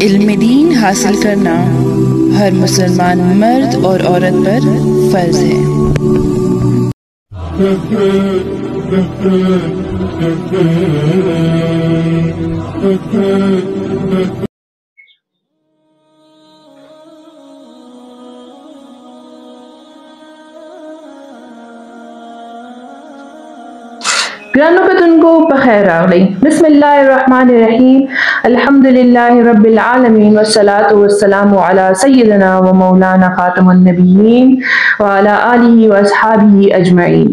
علم دین حاصل کرنا ہر مسلمان مرد اور عورت پر فرض ہے۔ گرانو کا تن کو بخیر راغلی۔ بسم اللہ الرحمن الرحیم، الحمدللہ رب العالمین والصلاة والسلام علی سیدنا و مولانا خاتم النبیین وعلی آلہ و اصحابہ اجمعین۔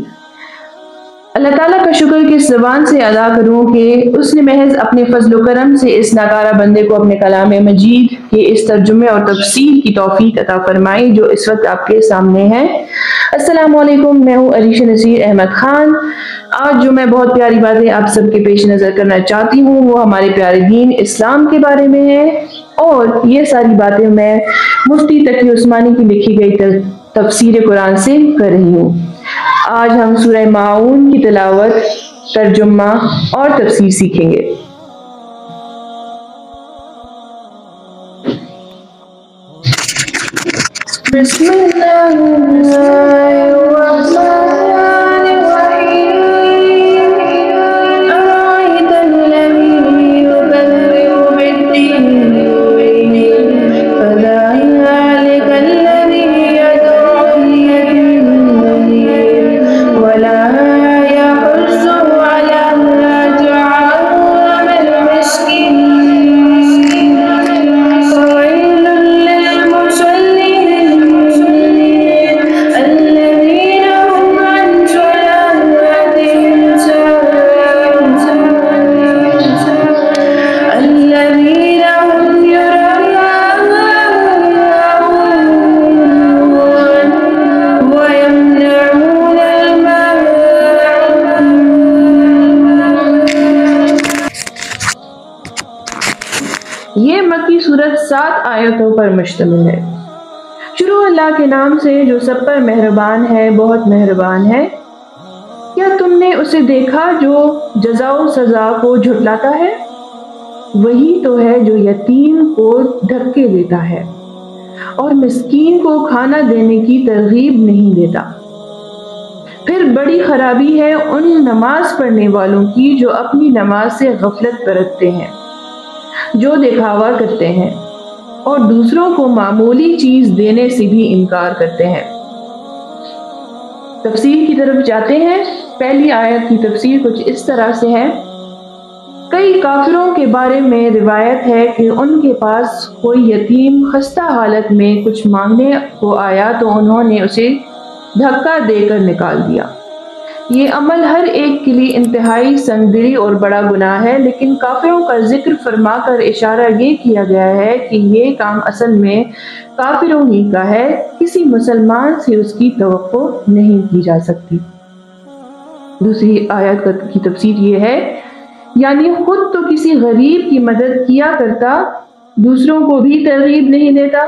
اللہ تعالیٰ کا شکر کہ اس زبان سے ادا کروں کہ اس نے محض اپنے فضل و کرم سے اس ناکارہ بندے کو اپنے کلام مجید کے اس ترجمے اور تفسیر کی توفیق عطا فرمائی جو اس وقت آپ کے سامنے ہے۔ السلام علیکم، میں ہوں عریش نصیر احمد خان۔ آج جو میں بہت پیاری باتیں آپ سب کے پیش نظر کرنا چاہتی ہوں وہ ہمارے پیارے دین اسلام کے بارے میں ہے، اور یہ ساری باتیں میں مفتی تقی عثمانی کی لکھی گئی تفسیر قرآن سے کر رہی ہوں۔ آج ہم سورہ ماعون کی تلاوت، ترجمہ اور تفسیر سیکھیں گے۔ بسم اللہ الرحمن الرحیم، آیت الذی یکذب بالدین فذلک الذی یدعو الیتیم ولا یحض علی طعام المسکین فویل للمصلین الذین هم عن صلاتهم ساهون الذین هم یراءون ویمنعون الماعون۔ یہ مکی صورت 7 آیتوں پر مشتمل ہے۔ شروع اللہ کے نام سے جو سب پر مہربان ہے، بہت مہربان ہے۔ کیا تم نے اسے دیکھا جو جزا و سزا کو جھٹلاتا ہے؟ وہی تو ہے جو یتیم کو دھکے دیتا ہے اور مسکین کو کھانا دینے کی ترغیب نہیں دیتا۔ پھر بڑی خرابی ہے ان نماز پڑھنے والوں کی جو اپنی نماز سے غفلت برتتے ہیں، جو دکھاوا کرتے ہیں اور دوسروں کو معمولی چیز دینے سے بھی انکار کرتے ہیں۔ تفسیر کی طرف جاتے ہیں۔ پہلی آیت کی تفسیر کچھ اس طرح سے ہے: کئی کافروں کے بارے میں روایت ہے کہ ان کے پاس کوئی یتیم خستہ حالت میں کچھ مانگنے کو آیا تو انہوں نے اسے دھکا دے کر نکال دیا۔ یہ عمل ہر ایک کے لیے انتہائی سنگدلی اور بڑا گناہ ہے، لیکن کافروں کا ذکر فرما کر اشارہ یہ کیا گیا ہے کہ یہ کام اصل میں کافروں ہی کا ہے، کسی مسلمان سے اس کی توقع نہیں کی جا سکتی۔ دوسری آیت کی تفسیر یہ ہے، یعنی خود تو کسی غریب کی مدد کیا کرتا، دوسروں کو بھی ترغیب نہیں دیتا۔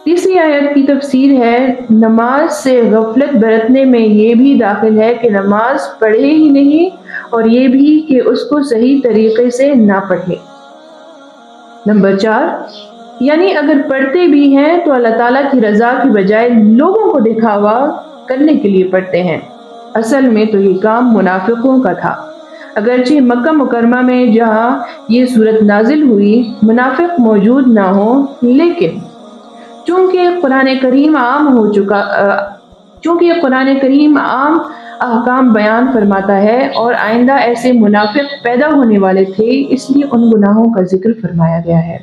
تیسری آیت کی تفسیر ہے، نماز سے غفلت برتنے میں یہ بھی داخل ہے کہ نماز پڑھے ہی نہیں، اور یہ بھی کہ اس کو صحیح طریقے سے نہ پڑھے۔ نمبر 4، یعنی اگر پڑھتے بھی ہیں تو اللہ تعالیٰ کی رضا کی بجائے لوگوں کو دکھاوا کرنے کے لیے پڑھتے ہیں۔ اصل میں تو یہ کام منافقوں کا تھا۔ اگرچہ مکہ مکرمہ میں جہاں یہ صورت نازل ہوئی منافق موجود نہ ہوں، لیکن چونکہ قرآن کریم عام احکام بیان فرماتا ہے اور آئندہ ایسے منافق پیدا ہونے والے تھے، اس لیے ان گناہوں کا ذکر فرمایا گیا ہے۔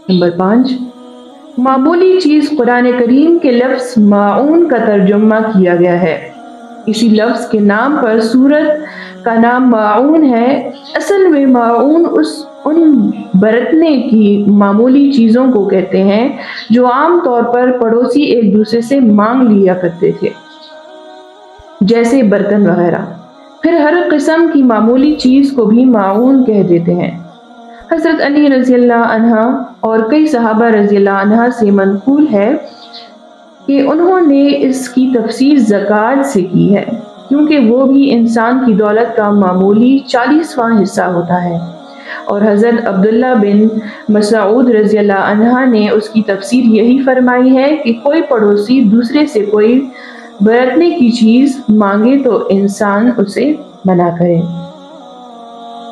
نمبر 5، معمولی چیز قرآن کریم کے لفظ ماعون کا ترجمہ کیا گیا ہے۔ اسی لفظ کے نام پر سورت کا نام ماعون ہے۔ اصل میں ماعون ان برتنے کی معمولی چیزوں کو کہتے ہیں جو عام طور پر پڑوسی ایک دوسرے سے مانگ لیا کرتے تھے، جیسے برتن وغیرہ۔ پھر ہر قسم کی معمولی چیز کو بھی ماعون کہہ دیتے ہیں۔ حضرت علی رضی اللہ عنہ اور کئی صحابہ رضی اللہ عنہ سے منقول ہے کہ انہوں نے اس کی تفسیر زکوٰۃ سے کی ہے، کیونکہ وہ بھی انسان کی دولت کا معمولی 40واں حصہ ہوتا ہے۔ اور حضرت عبداللہ بن مسعود رضی اللہ عنہ نے اس کی تفسیر یہی فرمائی ہے کہ کوئی پڑوسی دوسرے سے کوئی برتنے کی چیز مانگے تو انسان اسے منع کرے۔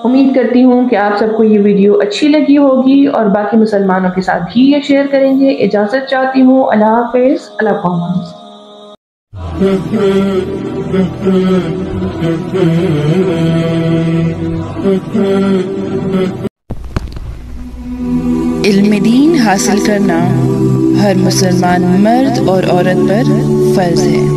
امید کرتی ہوں کہ آپ سب کو یہ ویڈیو اچھی لگی ہوگی اور باقی مسلمانوں کے ساتھ بھی یہ شیئر کریں گے۔ اجازت چاہتی ہوں، اللہ حافظ، اللہ پامان۔ علم دین حاصل کرنا ہر مسلمان مرد اور عورت پر فرض ہے۔